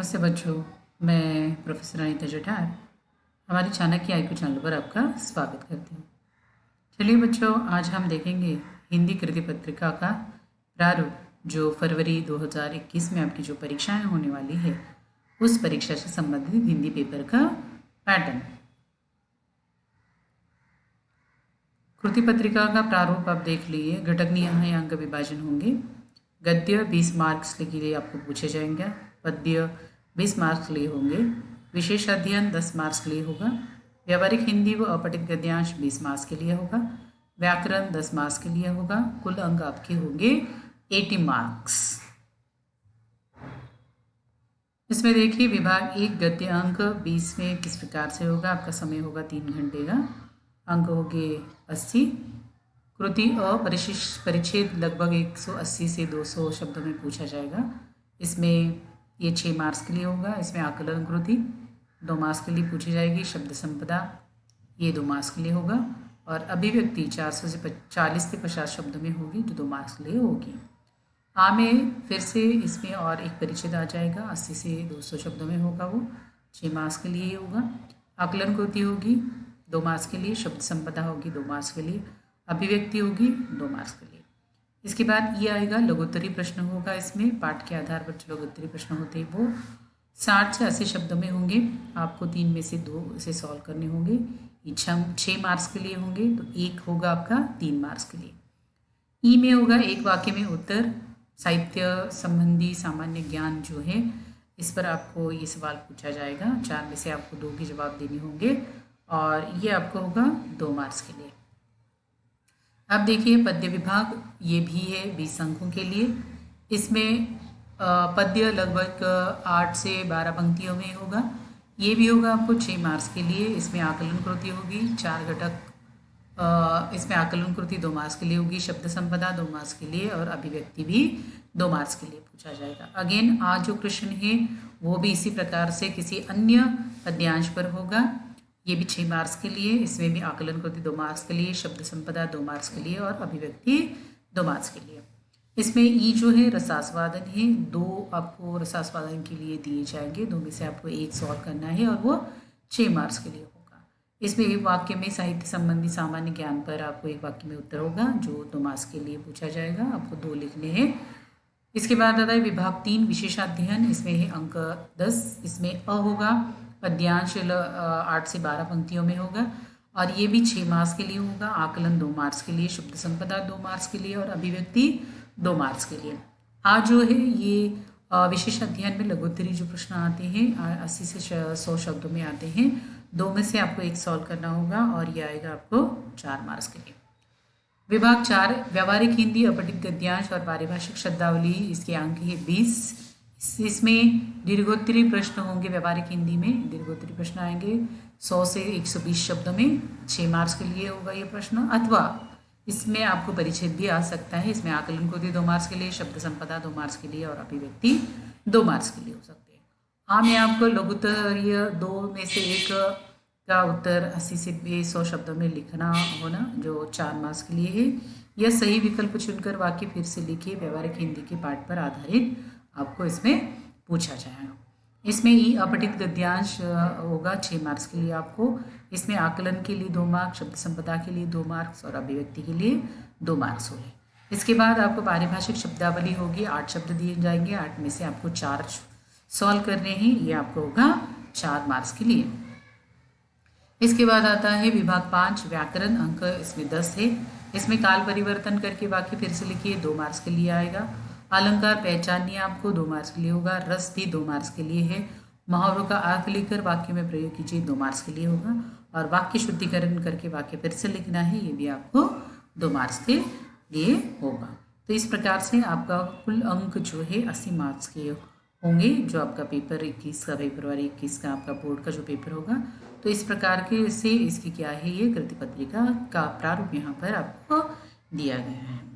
नमस्ते बच्चों, मैं प्रोफेसर अनीता जठार हमारी चाणक्य आईक्यू चैनल पर आपका स्वागत करती हूँ। चलिए बच्चों, आज हम देखेंगे हिंदी कृति पत्रिका का प्रारूप, जो फरवरी 2021 में आपकी जो परीक्षाएं होने वाली है उस परीक्षा से संबंधित हिंदी पेपर का पैटर्न। कृति पत्रिका का प्रारूप आप देख लीजिए। घटक नियम है, अंक विभाजन होंगे। गद्य 20 मार्क्स के लिए आपको पूछे जाएंगे, पद्य 20 मार्क्स के लिए होंगे, विशेष अध्ययन 10 मार्क्स के लिए होगा, व्यावहारिक हिंदी व अपठित गद्यांश 20 मार्क्स के लिए होगा, व्याकरण 10 मार्क्स के लिए होगा। कुल अंक आपके होंगे 80 मार्क्स। इसमें देखिए, विभाग 1 गद्य अंक 20 में किस प्रकार से होगा। आपका समय होगा 3 घंटे का, अंक होंगे 80। कृति परिच्छेद लगभग 180 से 200 शब्दों में पूछा जाएगा। इसमें ये 6 मार्क्स के लिए होगा। इसमें आकलन कृति 2 मार्क्स के लिए पूछी जाएगी। शब्द संपदा ये 2 मार्क्स के लिए होगा। और अभिव्यक्ति 400 से 40 से 50 शब्दों में होगी, जो 2 मार्क्स के लिए होगी। में फिर से इसमें और एक परिच्छेद आ जाएगा, 80 से 200 शब्दों में होगा, वो 6 मार्क्स के लिए होगा। आकलन कृति होगी 2 मार्क्स के लिए, शब्द संपदा होगी 2 मार्क्स के लिए, अभिव्यक्ति होगी 2 मार्क्स के लिए। इसके बाद ये आएगा लघुत्तरी प्रश्न होगा। इसमें पाठ के आधार पर जो लघुत्तरी प्रश्न होते हैं वो 60 से 80 शब्दों में होंगे। आपको 3 में से 2 से सॉल्व करने होंगे। ये 6 मार्क्स के लिए होंगे, तो एक होगा आपका 3 मार्क्स के लिए। ई में होगा एक वाक्य में उत्तर, साहित्य संबंधी सामान्य ज्ञान जो है इस पर आपको ये सवाल पूछा जाएगा। 4 में से आपको 2 के जवाब देने होंगे और ये आपको होगा 2 मार्क्स के लिए। अब देखिए पद्य विभाग, ये भी है 20 अंकों के लिए। इसमें पद्य लगभग 8 से 12 पंक्तियों में होगा। ये भी होगा आपको 6 मार्क्स के लिए। इसमें आकलन कृति होगी 4 घटक। इसमें आकलन कृति 2 मार्क्स के लिए होगी, शब्द संपदा 2 मार्क्स के लिए और अभिव्यक्ति भी 2 मार्क्स के लिए पूछा जाएगा। अगेन आज जो क्वेश्चन है वो भी इसी प्रकार से किसी अन्य पद्यांश पर होगा। ये भी 6 मार्क्स के लिए। इसमें भी आकलन कृति 2 मार्क्स के लिए, शब्द संपदा 2 मार्क्स के लिए और अभिव्यक्ति 2 मार्क्स के लिए। इसमें ई जो है रसास्वादन है, 2 आपको रसास्वादन के लिए दिए जाएंगे। 2 में से आपको 1 सॉल्व करना है और वो 6 मार्क्स के लिए होगा। इसमें एक वाक्य में साहित्य संबंधी सामान्य ज्ञान पर आपको एक वाक्य में उत्तर होगा, जो 2 मार्क्स के लिए पूछा जाएगा। आपको 2 लिखने हैं। इसके बाद आता है विभाग 3 विशेषाध्ययन। इसमें है अंक 10। इसमें अ होगा, पद्यांश 8 से 12 पंक्तियों में होगा और ये भी 6 मार्क्स के लिए होगा। आकलन 2 मार्क्स के लिए, शब्द संपदा 2 मार्क्स के लिए और अभिव्यक्ति 2 मार्क्स के लिए। आज जो है ये विशेष अध्ययन में लघुत्तरी जो प्रश्न आते हैं 80 से 100 शब्दों में आते हैं। 2 में से आपको 1 सॉल्व करना होगा और ये आएगा आपको 4 मार्क्स के लिए। विभाग 4 व्यावहारिक हिंदी, अपठित गद्यांश और पारिभाषिक शब्दावली। इसके अंक है 20। इसमें दीर्घोत्तरी प्रश्न होंगे। व्यावहारिक हिंदी में दीर्घोत्तरी प्रश्न आएंगे 100 से 120 शब्दों में। 6 मार्क्स के लिए होगा ये प्रश्न, अथवा इसमें आपको परिच्छेद भी आ सकता है। इसमें आकलन कृति 2 मार्क्स के लिए, शब्द संपदा 2 मार्क्स के लिए और अभिव्यक्ति 2 मार्क्स के लिए हो सकते हैं। में आपको लघुत्तरीय 2 में से 1 का उत्तर 80 से 100 शब्दों में लिखना होना, जो 4 मार्क्स के लिए है। यह सही विकल्प चुनकर वाक्य फिर से लिखिए। व्यावहारिक हिंदी के पाठ पर आधारित आपको इसमें पूछा जाएगा। इसमें ई अपठित गद्यांश होगा 6 मार्क्स के लिए आपको। इसमें आकलन के लिए 2 मार्क्स, शब्द संपदा के लिए 2 मार्क्स और अभिव्यक्ति के लिए 2 मार्क्स होंगे। इसके बाद आपको पारिभाषिक शब्दावली होगी। 8 शब्द दिए जाएंगे, 8 में से आपको 4 सॉल्व करने हैं। ये आपको होगा 4 मार्क्स के लिए। इसके बाद आता है विभाग 5 व्याकरण। अंक इसमें 10 है। इसमें काल परिवर्तन करके वाक्य फिर से लिखिए, 2 मार्क्स के लिए आएगा। अलंकार पहचानिए, आपको 2 मार्क्स के लिए होगा। रस भी 2 मार्क्स के लिए है। मुहावरों का अर्थ लिखकर वाक्य में प्रयोग कीजिए, 2 मार्क्स के लिए होगा। और वाक्य शुद्धिकरण करके वाक्य फिर से लिखना है, ये भी आपको 2 मार्क्स के लिए होगा। तो इस प्रकार से आपका कुल अंक जो है 80 मार्क्स के होंगे, जो आपका पेपर 21 का, फरवरी 21 का आपका बोर्ड का जो पेपर होगा। तो इस प्रकार के से इसकी क्या है, ये कृति पत्रिका का प्रारूप यहाँ पर आपको दिया गया है।